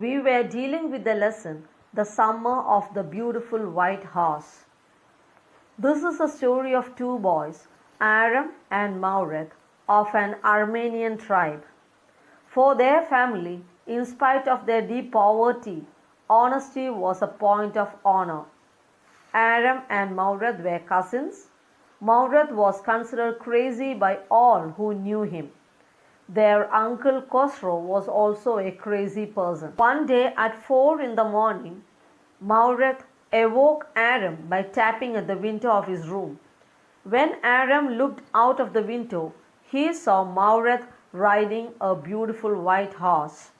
We were dealing with the lesson, The Summer of the Beautiful White Horse. This is a story of two boys, Aram and Mauret, of an Armenian tribe. For their family, in spite of their deep poverty, honesty was a point of honor. Aram and Mauret were cousins. Mauret was considered crazy by all who knew him. Their uncle Khosrow was also a crazy person. One day at 4 in the morning, Mauret awoke Aram by tapping at the window of his room. When Aram looked out of the window, he saw Mauret riding a beautiful white horse.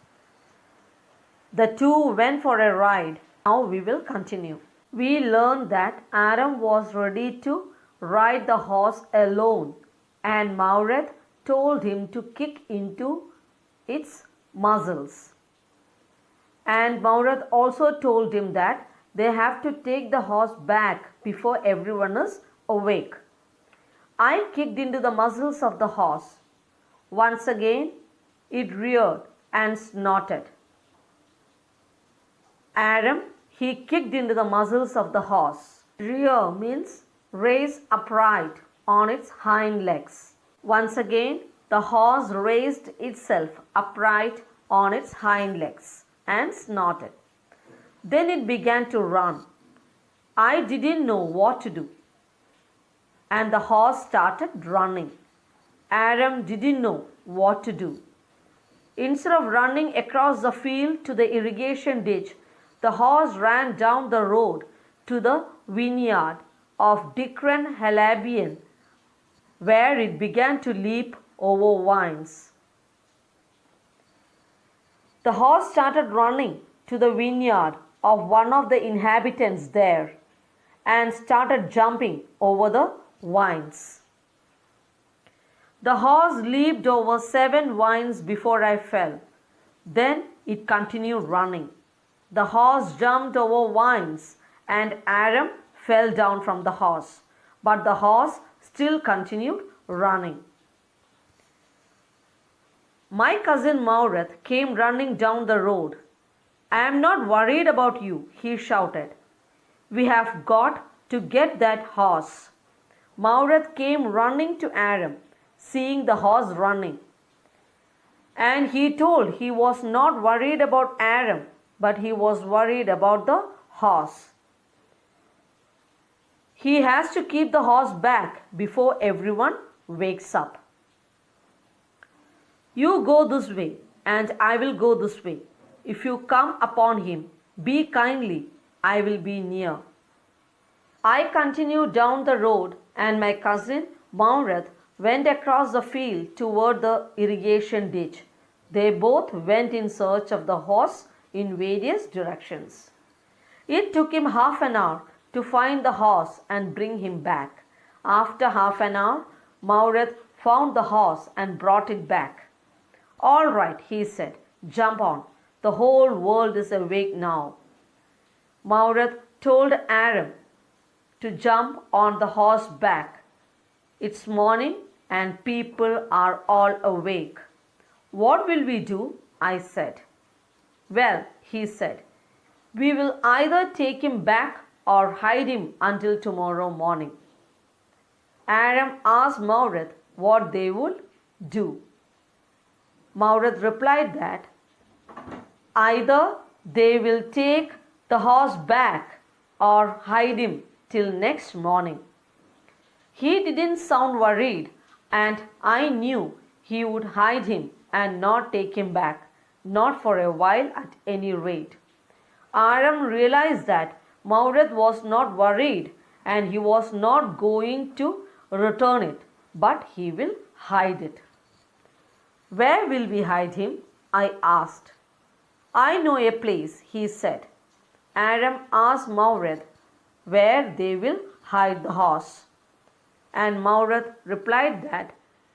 The two went for a ride. Now we will continue. We learned that Aram was ready to ride the horse alone, and Mauret told him to kick into its muzzles. And Mauret also told him that they have to take the horse back before everyone is awake. I kicked into the muzzles of the horse. Once again, it reared and snorted. Aram, he kicked into the muzzles of the horse. Rear means raise upright on its hind legs. Once again, the horse raised itself upright on its hind legs and snorted. Then it began to run. I didn't know what to do. And the horse started running. Aram didn't know what to do. Instead of running across the field to the irrigation ditch, the horse ran down the road to the vineyard of Dikran Halabian, where it began to leap over vines. The horse started running to the vineyard of one of the inhabitants there and started jumping over the vines. The horse leaped over 7 vines before I fell. Then it continued running. The horse jumped over vines and Aram fell down from the horse, but the horse still continued running. My cousin Mauret came running down the road. I am not worried about you, he shouted. We have got to get that horse. Mauret came running to Aram, seeing the horse running. And he told he was not worried about Aram, but he was worried about the horse. He has to keep the horse back before everyone wakes up. You go this way and I will go this way. If you come upon him, be kindly, I will be near. I continued down the road and my cousin Mauret went across the field toward the irrigation ditch. They both went in search of the horse in various directions. It took him half an hour to find the horse and bring him back. After half an hour, Mauret found the horse and brought it back. All right, he said, jump on. The whole world is awake now. Mauret told Aram to jump on the horse back. It's morning and people are all awake. What will we do? I said. Well, he said, we will either take him back or hide him until tomorrow morning. Aram asked Mauret what they would do. Mauret replied that either they will take the horse back or hide him till next morning. He didn't sound worried, and I knew he would hide him and not take him back, not for a while at any rate. Aram realized that Mauret was not worried and he was not going to return it, but he will hide it. Where will we hide him? I asked. I know a place, he said. Aram asked Mauret where they will hide the horse. And Mauret replied that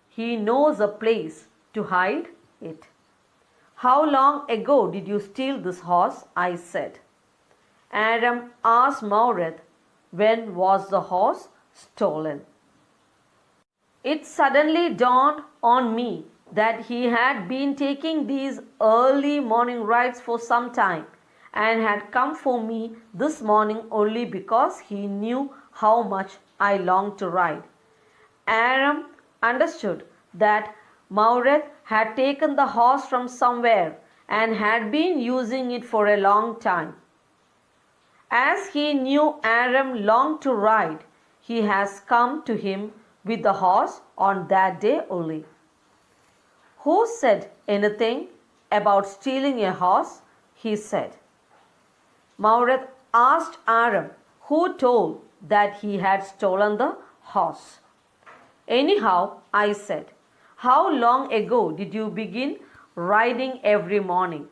he knows a place to hide it. How long ago did you steal this horse? I said. Aram asked Mauret when was the horse stolen. It suddenly dawned on me that he had been taking these early morning rides for some time and had come for me this morning only because he knew how much I longed to ride. Aram understood that Mauret had taken the horse from somewhere and had been using it for a long time. As he knew Aram longed to ride, he has come to him with the horse on that day only. Who said anything about stealing a horse? He said. Mauret asked Aram, who told that he had stolen the horse. Anyhow, I said, how long ago did you begin riding every morning?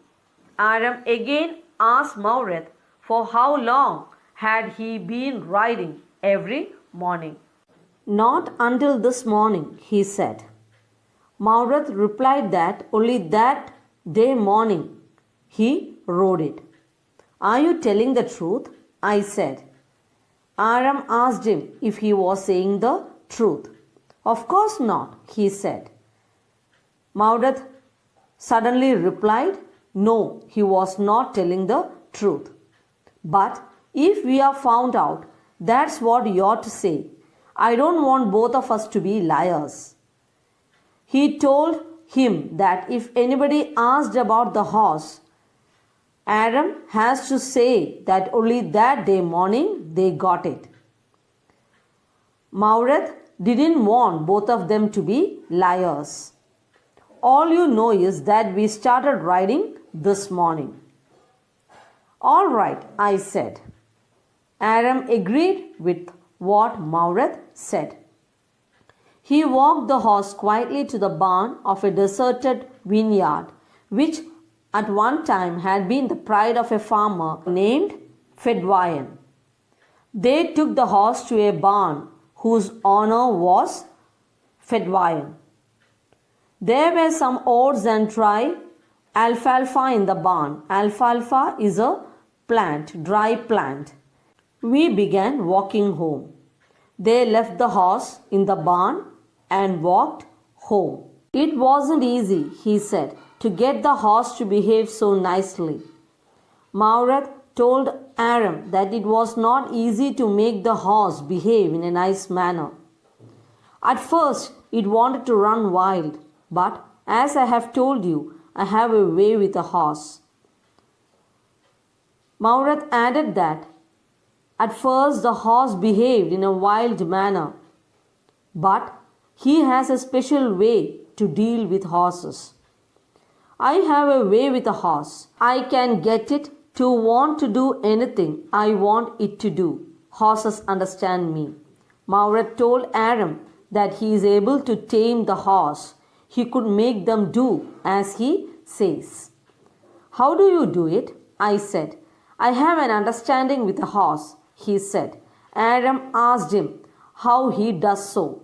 Aram again asked Mauret for how long had he been riding every morning. Not until this morning, he said. Mauret replied that only that day morning he rode it. Are you telling the truth? I said. Aram asked him if he was saying the truth. Of course not, he said. Mauret suddenly replied, no, he was not telling the truth. But if we are found out, that's what you ought to say. I don't want both of us to be liars. He told him that if anybody asked about the horse, Aram has to say that only that day morning they got it. Mauret didn't want both of them to be liars. All you know is that we started riding this morning. All right, I said. Aram agreed with what Mauret said. He walked the horse quietly to the barn of a deserted vineyard, which at one time had been the pride of a farmer named Fedwayan. They took the horse to a barn whose owner was Fedwayan. There were some oats and dry alfalfa in the barn. Alfalfa is a dry plant. We began walking home. They left the horse in the barn and walked home. It wasn't easy, he said, to get the horse to behave so nicely. Mauret told Aram that it was not easy to make the horse behave in a nice manner. At first, it wanted to run wild, but as I have told you, I have a way with a horse. Mauret added that at first the horse behaved in a wild manner, but he has a special way to deal with horses. I have a way with a horse. I can get it to want to do anything I want it to do. Horses understand me. Mauret told Aram that he is able to tame the horse. He could make them do as he says. How do you do it? I said. I have an understanding with a horse, he said. Aram asked him how he does so.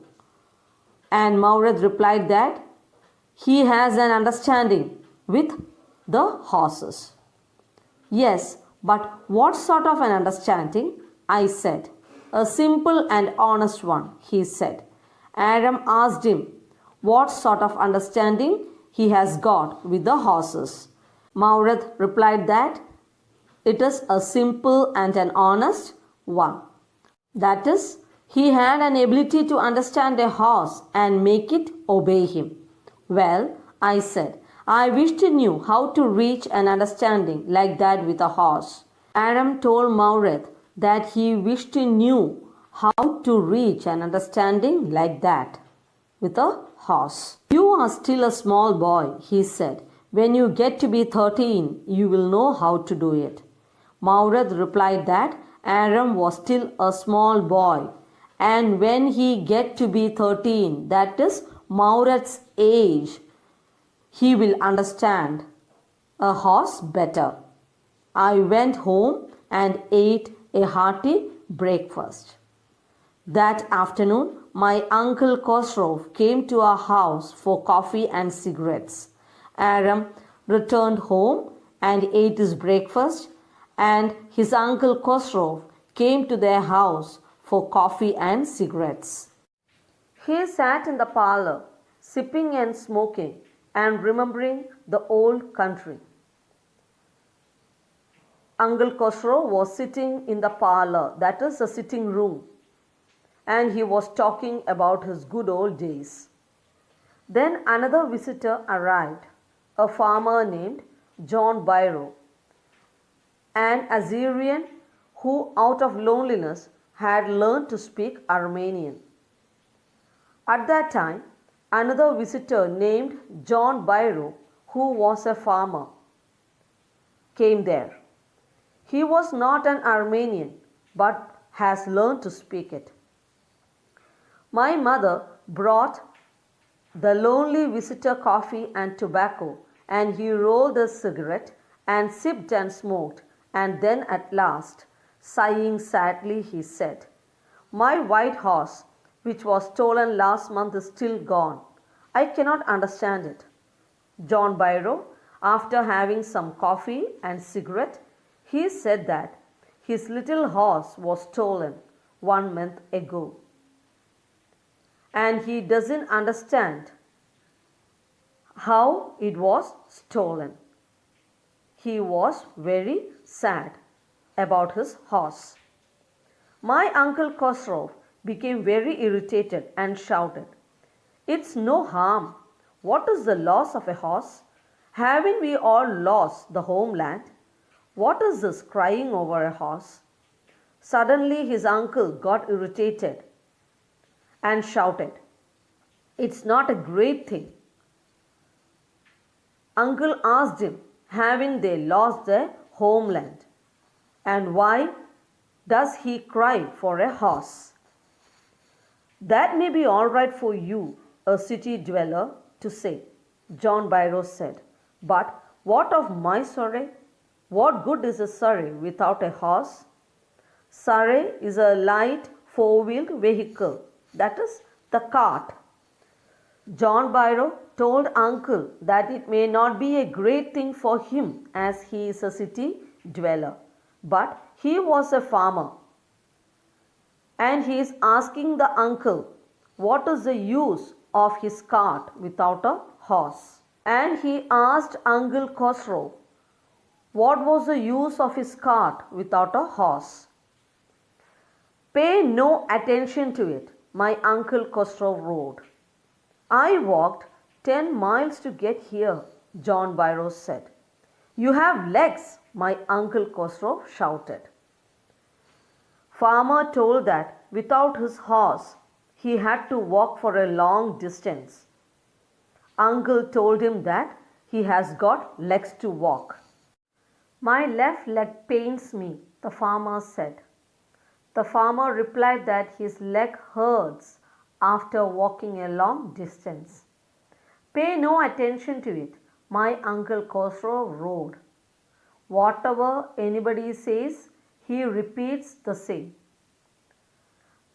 And Mauret replied that he has an understanding with the horses. Yes, but what sort of an understanding? I said. A simple and honest one, he said. Aram asked him what sort of understanding he has got with the horses. Mauret replied that it is a simple and an honest one. That is, he had an ability to understand a horse and make it obey him. Well, I said, I wish to knew how to reach an understanding like that with a horse. Aram told Mauret that he wished to knew how to reach an understanding like that with a horse. You are still a small boy, he said. When you get to be 13, you will know how to do it. Mauret replied that Aram was still a small boy, and when he get to be 13, that is Mauret's age, he will understand a horse better. I went home and ate a hearty breakfast. That afternoon, my uncle Khosrow came to our house for coffee and cigarettes. Aram returned home and ate his breakfast, and his uncle Khosrow came to their house for coffee and cigarettes. He sat in the parlor, sipping and smoking, and remembering the old country. Uncle Khosrow was sitting in the parlor, that is, the sitting room, and he was talking about his good old days. Then another visitor arrived, a farmer named John Byrow, an Assyrian who, out of loneliness, had learned to speak Armenian. At that time, another visitor named John Byrow, who was a farmer, came there. He was not an Armenian, but has learned to speak it. My mother brought the lonely visitor coffee and tobacco, and he rolled a cigarette and sipped and smoked, and then at last, sighing sadly, he said, "My white horse, which was stolen last month, is still gone. I cannot understand it." John Byrow, after having some coffee and cigarette, he said that his little horse was stolen 1 month ago. And he doesn't understand how it was stolen. He was very sad about his horse. My Uncle Khosrow became very irritated and shouted, "It's no harm. What is the loss of a horse? Haven't we all lost the homeland? What is this crying over a horse?" Suddenly his uncle got irritated and shouted, "It's not a great thing." Uncle asked him, haven't they lost their homeland? And why does he cry for a horse? "That may be all right for you, a city dweller, to say," John Byrow said. "But what of my Surrey? What good is a Surrey without a horse? Surrey is a light four-wheeled vehicle, that is, the cart." John Byrow told Uncle that it may not be a great thing for him as he is a city dweller, but he was a farmer. And he is asking the uncle what is the use of his cart without a horse. And he asked Uncle Khosrow what was the use of his cart without a horse. "Pay no attention to it," my Uncle Khosrow roared. "I walked 10 miles to get here," John Byrow said. "You have legs," my Uncle Khosrow shouted. Farmer told that without his horse, he had to walk for a long distance. Uncle told him that he has got legs to walk. "My left leg pains me," the farmer said. The farmer replied that his leg hurts after walking a long distance. "Pay no attention to it," my Uncle Khosrow roared. "Whatever anybody says, he repeats the same."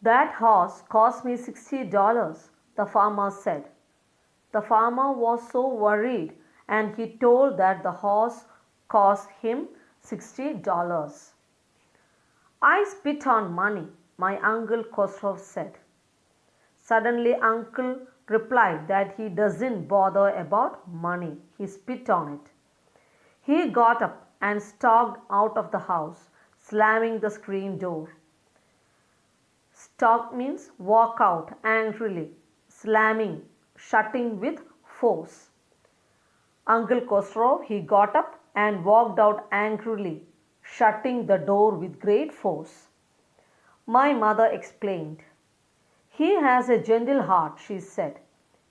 "That horse cost me $60, the farmer said. The farmer was so worried and he told that the horse cost him $60. "I spit on money," my Uncle Khosrow said. Suddenly Uncle replied that he doesn't bother about money, he spit on it. He got up and stalked out of the house, slamming the screen door. Stalk means walk out angrily, slamming, shutting with force. Uncle Khosrow, he got up and walked out angrily, shutting the door with great force. My mother explained. "He has a gentle heart," she said.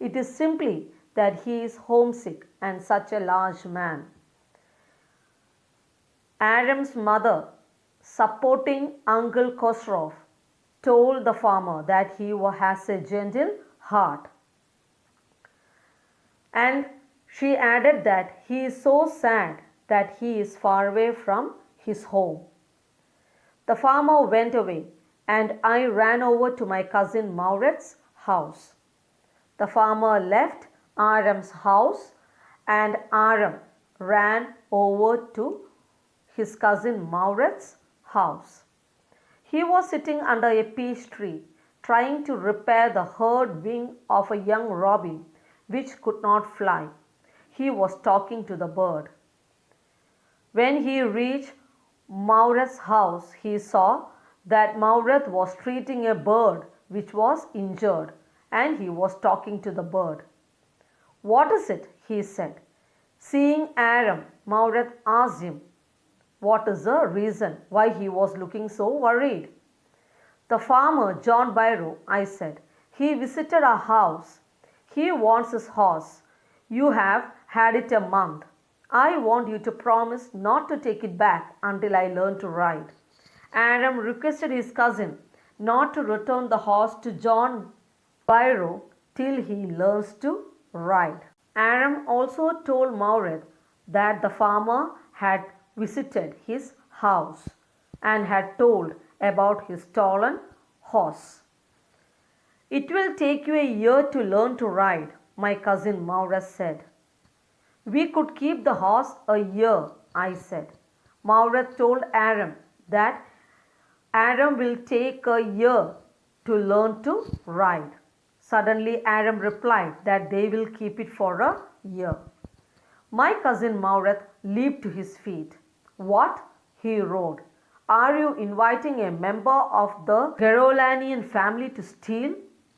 "It is simply that he is homesick and such a large man." Aram's mother, supporting Uncle Khosrow, told the farmer that he has a gentle heart. And she added that he is so sad that he is far away from his home. The farmer went away and I ran over to my cousin Mauret's house. The farmer left Aram's house and Aram ran over to his cousin Mauret's house. He was sitting under a peach tree trying to repair the hurt wing of a young robin which could not fly. He was talking to the bird. When he reached Maureth's house, he saw that Maureth was treating a bird which was injured, and he was talking to the bird. "What is it?" he said. Seeing Aram, Maureth asked him what is the reason why he was looking so worried. "The farmer, John Byrow," I said. "He visited our house. He wants his horse. You have had it a month. I want you to promise not to take it back until I learn to ride." Aram requested his cousin not to return the horse to John Byrow till he learns to ride. Aram also told Maureth that the farmer had visited his house and had told about his stolen horse. "It will take you a year to learn to ride," my cousin Maureth said. "We could keep the horse a year," I said. Maureth told Aram that Aram will take a year to learn to ride. Suddenly Aram replied that they will keep it for a year. My cousin Maureth leaped to his feet. "What?" he roared. "Are you inviting a member of the Garolanian family to steal?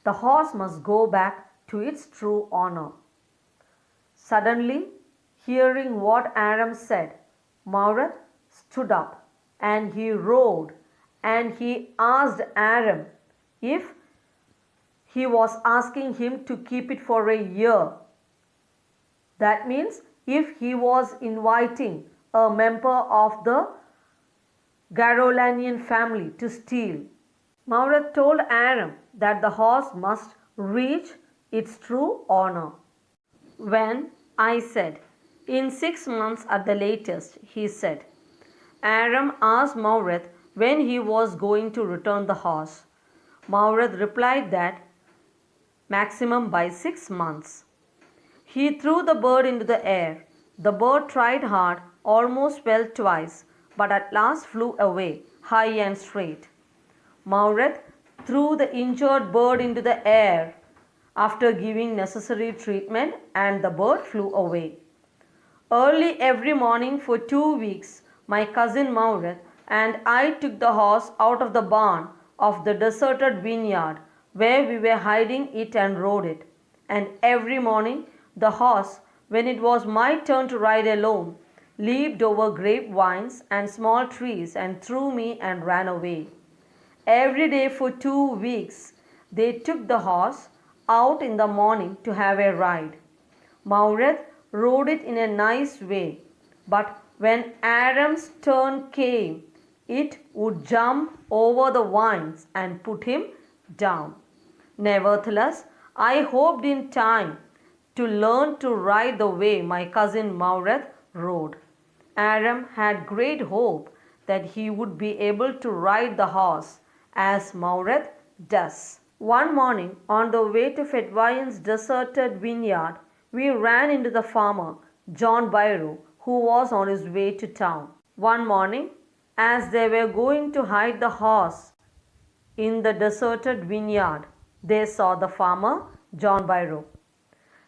The horse must go back to its true owner." Suddenly, hearing what Aram said, Maureth stood up and he roared and he asked Aram if he was asking him to keep it for a year. That means if he was inviting a member of the Garolanian family to steal. Maureth told Aram that the horse must reach its true owner. When I said, "In 6 months at the latest," he said. Aram asked Maureth when he was going to return the horse. Maureth replied that maximum by 6 months. He threw the bird into the air. The bird tried hard, almost fell twice, but at last flew away, high and straight. Maureth threw the injured bird into the air after giving necessary treatment, and the bird flew away. Early every morning for 2 weeks, my cousin Maureth and I took the horse out of the barn of the deserted vineyard where we were hiding it and rode it. And every morning the horse, when it was my turn to ride alone, leaped over grapevines and small trees and threw me and ran away. Every day for 2 weeks they took the horse out in the morning to have a ride. Maureth rode it in a nice way, but when Aram's turn came, it would jump over the vines and put him down. Nevertheless, I hoped in time to learn to ride the way my cousin Maureth rode. Aram had great hope that he would be able to ride the horse as Maureth does. One morning, on the way to Fedvian's deserted vineyard, we ran into the farmer, John Byrow, who was on his way to town. One morning, as they were going to hide the horse in the deserted vineyard, they saw the farmer, John Byrow.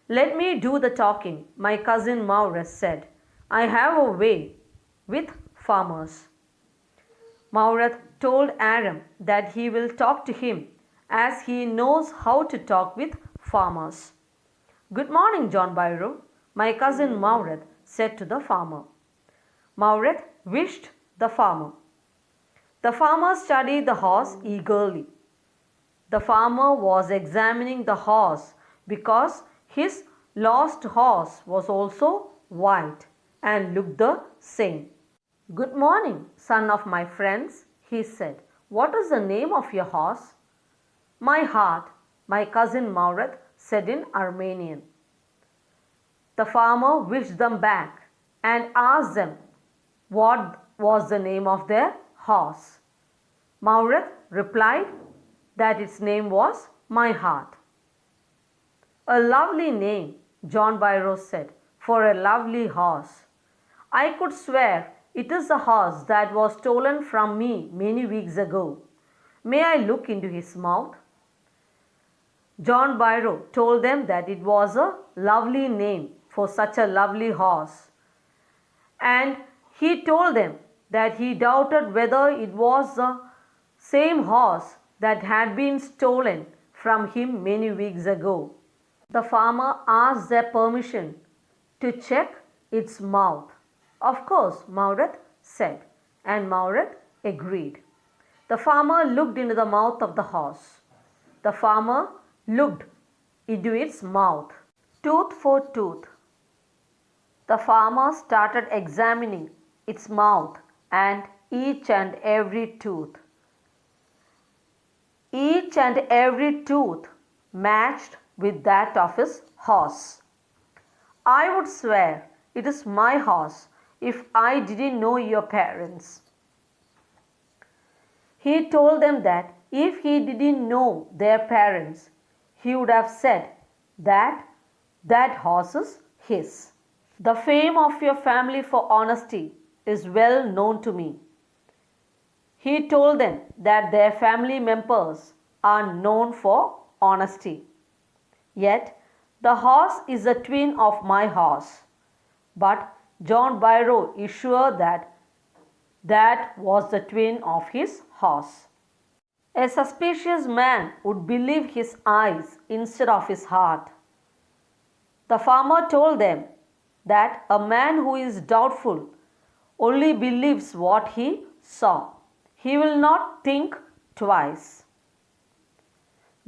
"Let me do the talking," my cousin Maureth said. "I have a way with farmers." Maureth told Aram that he will talk to him as he knows how to talk with farmers. "Good morning, John Byrow," my cousin Maureth said to the farmer. Maureth wished the farmer. The farmer studied the horse eagerly. The farmer was examining the horse because his lost horse was also white and looked the same. "Good morning, son of my friends," he said. "What is the name of your horse?" "My Heart," my cousin Maureth said in Armenian. The farmer wished them back and asked them what was the name of their horse. Maureth replied that its name was My Heart. "A lovely name," John Byrow said, "for a lovely horse. I could swear it is the horse that was stolen from me many weeks ago. May I look into his mouth?" John Biro told them that it was a lovely name for such a lovely horse. And he told them that he doubted whether it was the same horse that had been stolen from him many weeks ago. The farmer asked their permission to check its mouth. Of course, Mauret said, and Mauret agreed. The farmer looked into the mouth of the horse. The farmer looked into its mouth, tooth for tooth. The farmer started examining its mouth and each and every tooth. Each and every tooth matched with that of his horse. I would swear it is my horse if I didn't know your parents. He told them that if he didn't know their parents, he would have said that that horse is his. The fame of your family for honesty is well known to me. He told them that their family members are known for honesty. Yet, the horse is a twin of my horse. But John Biro is sure that that was the twin of his horse. A suspicious man would believe his eyes instead of his heart. The farmer told them that a man who is doubtful only believes what he saw. He will not think twice.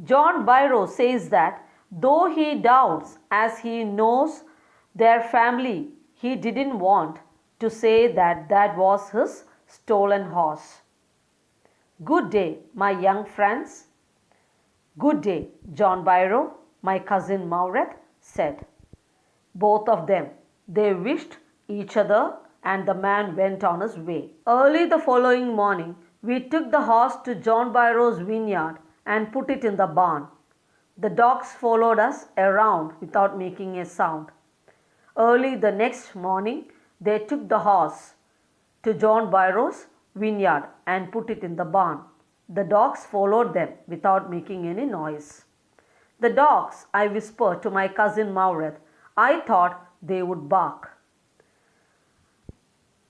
John Biro says that though he doubts as he knows their family, he didn't want to say that that was his stolen horse. Good day, my young friends. Good day, John Biro, my cousin Mauret said. Both of them, they wished each other and the man went on his way. Early the following morning, we took the horse to John Biro's vineyard and put it in the barn. The dogs followed us around without making a sound. Early the next morning, they took the horse to John Biro's vineyard and put it in the barn. The dogs followed them without making any noise. The dogs, I whispered to my cousin Mauret, I thought they would bark.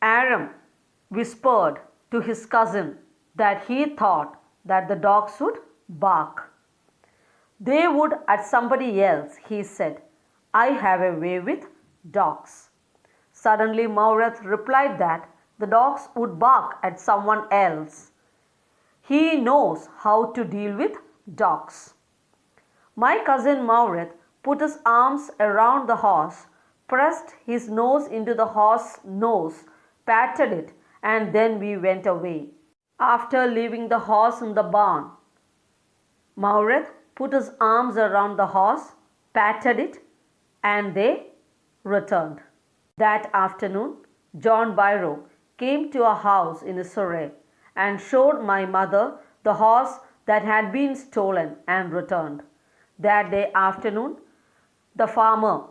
Aram whispered to his cousin that he thought that the dogs would bark. They would at somebody else, he said. I have a way with dogs. Suddenly Mauret replied that the dogs would bark at someone else. He knows how to deal with dogs. My cousin Mauret put his arms around the horse, pressed his nose into the horse's nose, patted it, and then we went away. After leaving the horse in the barn, Mauret put his arms around the horse, patted it, and they returned. That afternoon, John Biro came to our house in Surrey and showed my mother the horse that had been stolen and returned. That day afternoon, the farmer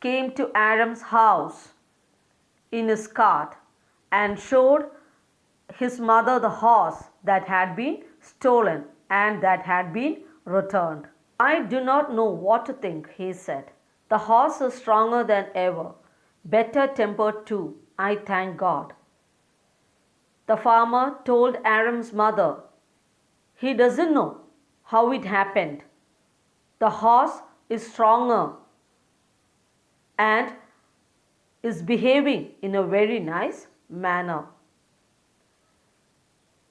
came to Aram's house in his cart and showed his mother the horse that had been stolen and that had been returned. I do not know what to think, he said. The horse is stronger than ever, better tempered too, I thank God. The farmer told Aram's mother he doesn't know how it happened. The horse is stronger and is behaving in a very nice manner.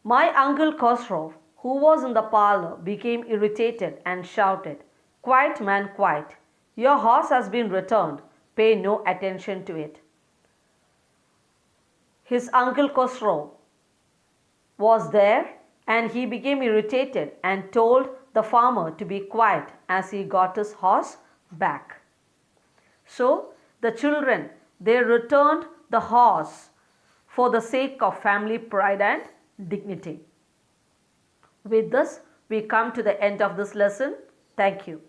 My uncle Khosrow, who was in the parlor, became irritated and shouted, Quiet, man, quiet. Your horse has been returned. Pay no attention to it. His uncle Khosrow was there and he became irritated and told the farmer to be quiet as he got his horse back. So the children, they returned the horse for the sake of family pride and dignity. With this, we come to the end of this lesson. Thank you.